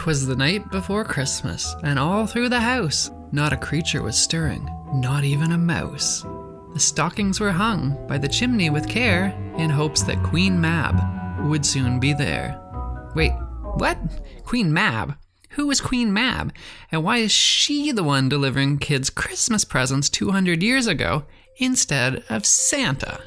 'Twas the night before Christmas, and all through the house not a creature was stirring, not even a mouse. The stockings were hung by the chimney with care, in hopes that Queen Mab would soon be there. Wait, what? Queen Mab? Who was Queen Mab? And why is she the one delivering kids Christmas presents 200 years ago instead of Santa?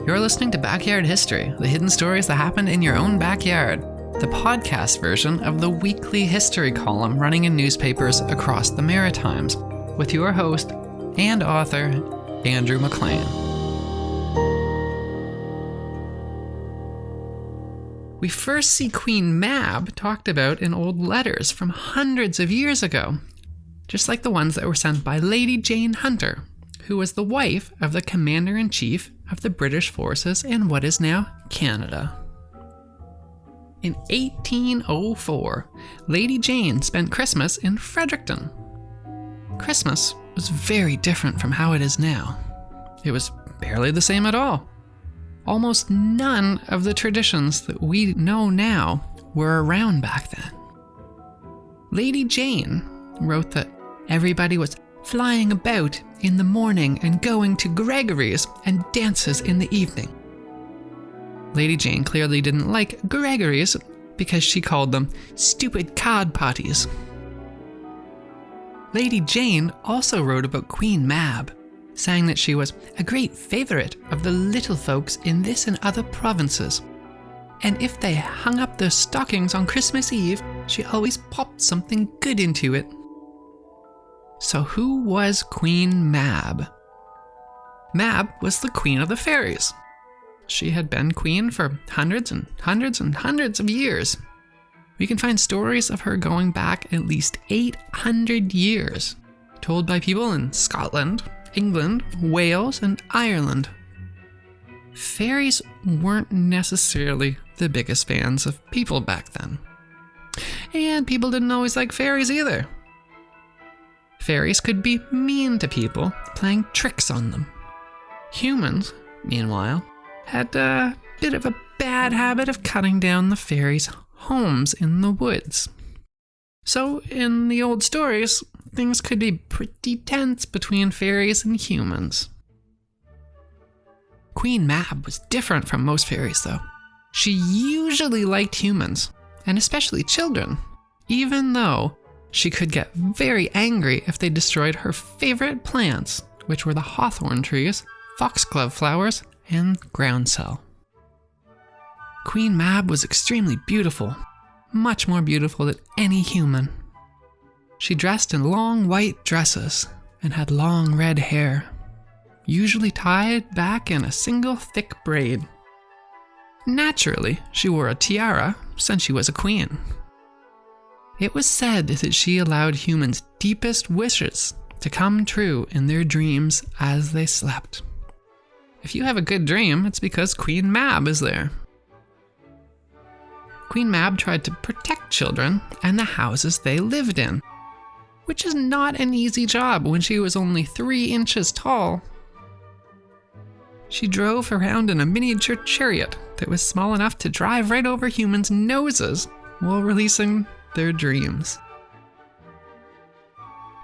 You're listening to Backyard History, the hidden stories that happened in your own backyard, the podcast version of the weekly history column running in newspapers across the Maritimes, with your host and author, Andrew McLean. We first see Queen Mab talked about in old letters from hundreds of years ago, just like the ones that were sent by Lady Jane Hunter, who was the wife of the Commander-in-Chief of the British forces in what is now Canada. In 1804, Lady Jane spent Christmas in Fredericton. Christmas was very different from how it is now. It was barely the same at all. Almost none of the traditions that we know now were around back then. Lady Jane wrote that everybody was flying about in the morning and going to Gregory's and dances in the evening. Lady Jane clearly didn't like Gregory's because she called them stupid card parties. Lady Jane also wrote about Queen Mab, saying that she was a great favourite of the little folks in this and other provinces, and if they hung up their stockings on Christmas Eve, she always popped something good into it. So who was Queen Mab? Mab was the queen of the fairies. She had been queen for hundreds and hundreds and hundreds of years. We can find stories of her going back at least 800 years, told by people in Scotland, England, Wales, and Ireland. Fairies weren't necessarily the biggest fans of people back then. And people didn't always like fairies either. Fairies could be mean to people, playing tricks on them. Humans, meanwhile, had a bit of a bad habit of cutting down the fairies' homes in the woods. So, in the old stories, things could be pretty tense between fairies and humans. Queen Mab was different from most fairies, though. She usually liked humans, and especially children, even though she could get very angry if they destroyed her favorite plants, which were the hawthorn trees, foxglove flowers, and groundsel. Queen Mab was extremely beautiful, much more beautiful than any human. She dressed in long white dresses and had long red hair, usually tied back in a single thick braid. Naturally, she wore a tiara since she was a queen. It was said that she allowed humans' deepest wishes to come true in their dreams as they slept. If you have a good dream, it's because Queen Mab is there. Queen Mab tried to protect children and the houses they lived in, which is not an easy job when she was only 3 inches tall. She drove around in a miniature chariot that was small enough to drive right over humans' noses while releasing their dreams.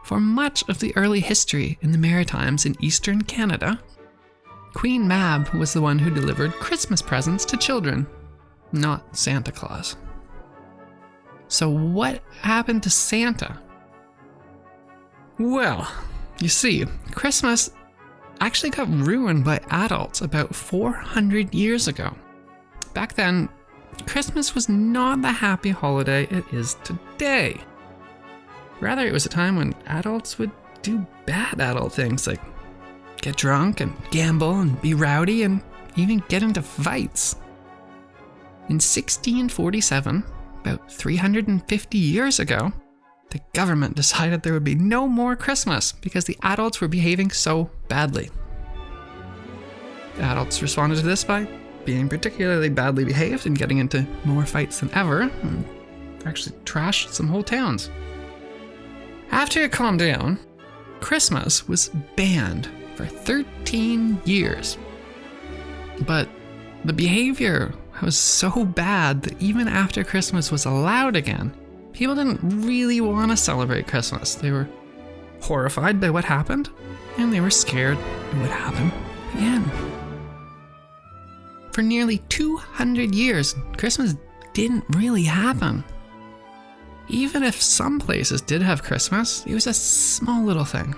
For much of the early history in the Maritimes in eastern Canada, Queen Mab was the one who delivered Christmas presents to children, not Santa Claus. So what happened to Santa? Well, you see, Christmas actually got ruined by adults about 400 years ago. Back then, Christmas was not the happy holiday it is today. Rather, it was a time when adults would do bad adult things like get drunk and gamble and be rowdy and even get into fights. In 1647, about 350 years ago, the government decided there would be no more Christmas because the adults were behaving so badly. The adults responded to this by being particularly badly behaved and getting into more fights than ever, and actually trashed some whole towns. After it calmed down, Christmas was banned for 13 years. But the behavior It was so bad that even after Christmas was allowed again, people didn't really want to celebrate Christmas. They were horrified by what happened, and they were scared it would happen again. For nearly 200 years, Christmas didn't really happen. Even if some places did have Christmas, it was a small little thing.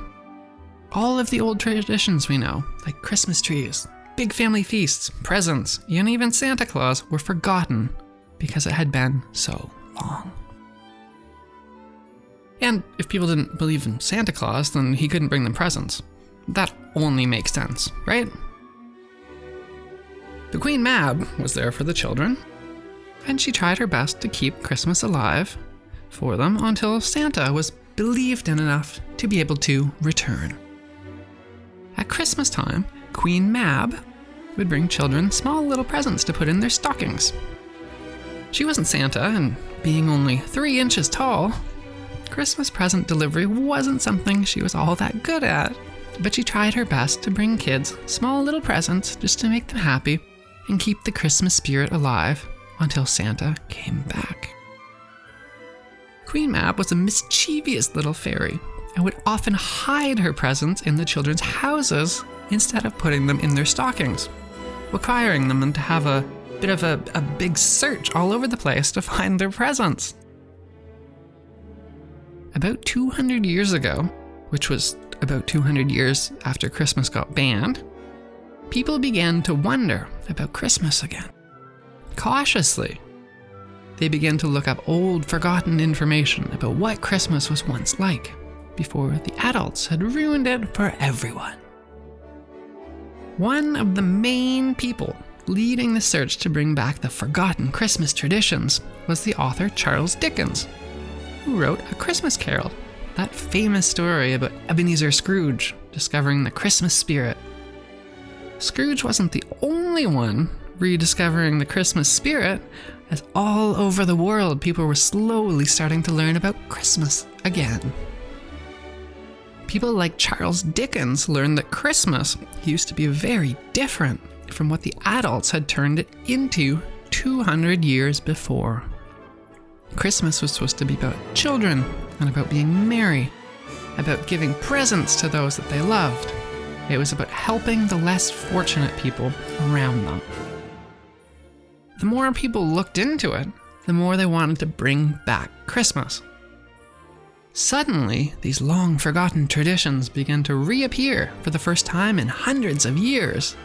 All of the old traditions we know, like Christmas trees, big family feasts, presents, and even Santa Claus, were forgotten because it had been so long. And if people didn't believe in Santa Claus, then he couldn't bring them presents. That only makes sense, right? The Queen Mab was there for the children, and she tried her best to keep Christmas alive for them until Santa was believed in enough to be able to return. At Christmas time, Queen Mab would bring children small little presents to put in their stockings. She wasn't Santa, and being only 3 inches tall, Christmas present delivery wasn't something she was all that good at, but she tried her best to bring kids small little presents just to make them happy and keep the Christmas spirit alive until Santa came back. Queen Mab was a mischievous little fairy and would often hide her presents in the children's houses instead of putting them in their stockings, requiring them to have a bit of a big search all over the place to find their presents. About 200 years ago, which was about 200 years after Christmas got banned, people began to wonder about Christmas again. Cautiously, they began to look up old, forgotten information about what Christmas was once like, before the adults had ruined it for everyone. One of the main people leading the search to bring back the forgotten Christmas traditions was the author Charles Dickens, who wrote A Christmas Carol, that famous story about Ebenezer Scrooge discovering the Christmas spirit. Scrooge wasn't the only one rediscovering the Christmas spirit, as all over the world people were slowly starting to learn about Christmas again. People like Charles Dickens learned that Christmas used to be very different from what the adults had turned it into 200 years before. Christmas was supposed to be about children and about being merry, about giving presents to those that they loved. It was about helping the less fortunate people around them. The more people looked into it, the more they wanted to bring back Christmas. Suddenly, these long-forgotten traditions began to reappear for the first time in hundreds of years.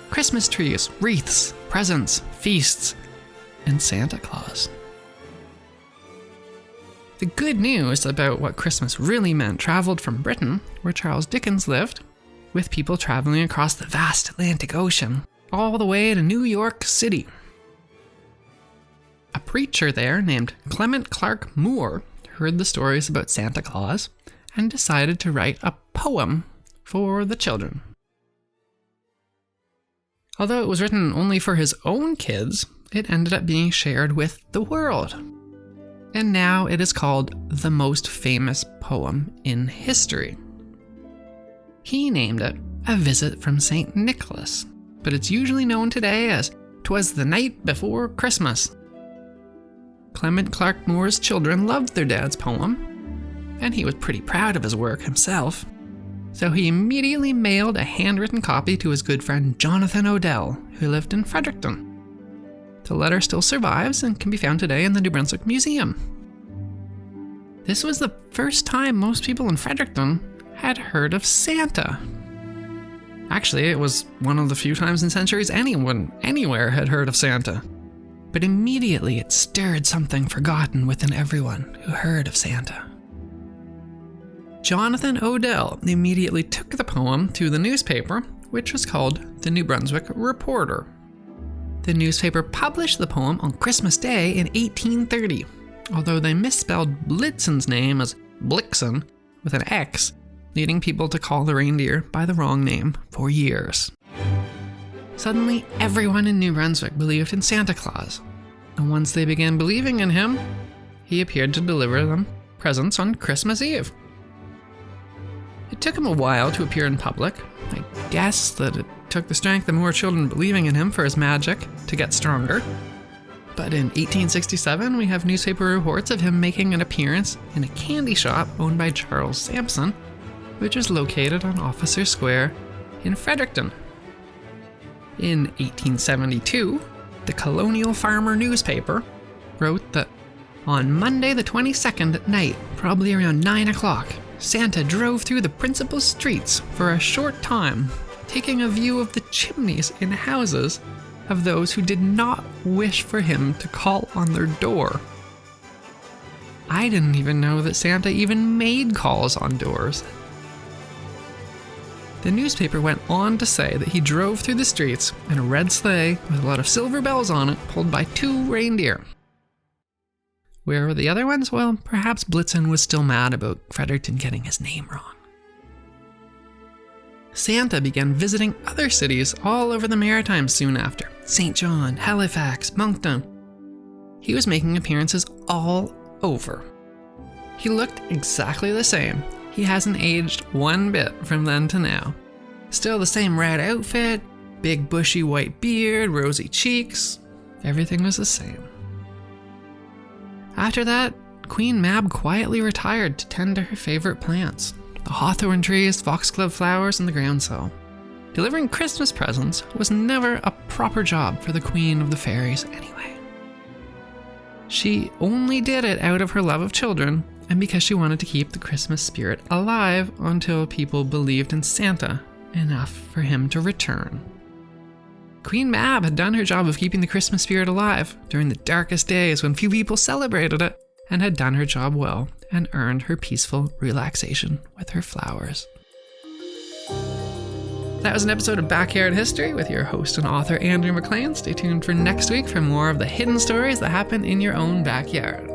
Christmas trees, wreaths, presents, feasts, and Santa Claus. The good news about what Christmas really meant traveled from Britain, where Charles Dickens lived, with people traveling across the vast Atlantic Ocean, all the way to New York City. A preacher there named Clement Clark Moore heard the stories about Santa Claus and decided to write a poem for the children. Although it was written only for his own kids, it ended up being shared with the world. And now it is called the most famous poem in history. He named it A Visit from St. Nicholas, but it's usually known today as 'Twas the Night Before Christmas. Clement Clark Moore's children loved their dad's poem, and he was pretty proud of his work himself, so he immediately mailed a handwritten copy to his good friend Jonathan Odell, who lived in Fredericton. The letter still survives and can be found today in the New Brunswick Museum. This was the first time most people in Fredericton had heard of Santa. Actually, it was one of the few times in centuries anyone anywhere had heard of Santa. But immediately it stirred something forgotten within everyone who heard of Santa. Jonathan Odell immediately took the poem to the newspaper, which was called the New Brunswick Reporter. The newspaper published the poem on Christmas Day in 1830, although they misspelled Blitzen's name as Blixen with an X, leading people to call the reindeer by the wrong name for years. Suddenly, everyone in New Brunswick believed in Santa Claus, and once they began believing in him, he appeared to deliver them presents on Christmas Eve. It It took him a while to appear in public. I guess that it took the strength of more children believing in him for his magic to get stronger. But in 1867, we have newspaper reports of him making an appearance in a candy shop owned by Charles Sampson, which is located on Officer Square in Fredericton. In 1872, the Colonial Farmer newspaper wrote that on Monday the 22nd at night, probably around 9 o'clock, Santa drove through the principal streets for a short time, taking a view of the chimneys in houses of those who did not wish for him to call on their door. I didn't even know that Santa even made calls on doors. The newspaper went on to say that he drove through the streets in a red sleigh with a lot of silver bells on it, pulled by 2 reindeer. Where were the other ones? Well, perhaps Blitzen was still mad about Fredericton getting his name wrong. Santa began visiting other cities all over the Maritimes soon after. St. John, Halifax, Moncton. He was making appearances all over. He looked exactly the same. He hasn't aged one bit from then to now. Still the same red outfit, big bushy white beard, rosy cheeks. Everything was the same. After that, Queen Mab quietly retired to tend to her favorite plants, the hawthorn trees, foxglove flowers, and the groundsel. Delivering Christmas presents was never a proper job for the Queen of the Fairies anyway. She only did it out of her love of children and because she wanted to keep the Christmas spirit alive until people believed in Santa enough for him to return. Queen Mab had done her job of keeping the Christmas spirit alive during the darkest days when few people celebrated it, and had done her job well and earned her peaceful relaxation with her flowers. That was an episode of Backyard History with your host and author Andrew McLean. Stay tuned for next week for more of the hidden stories that happen in your own backyard.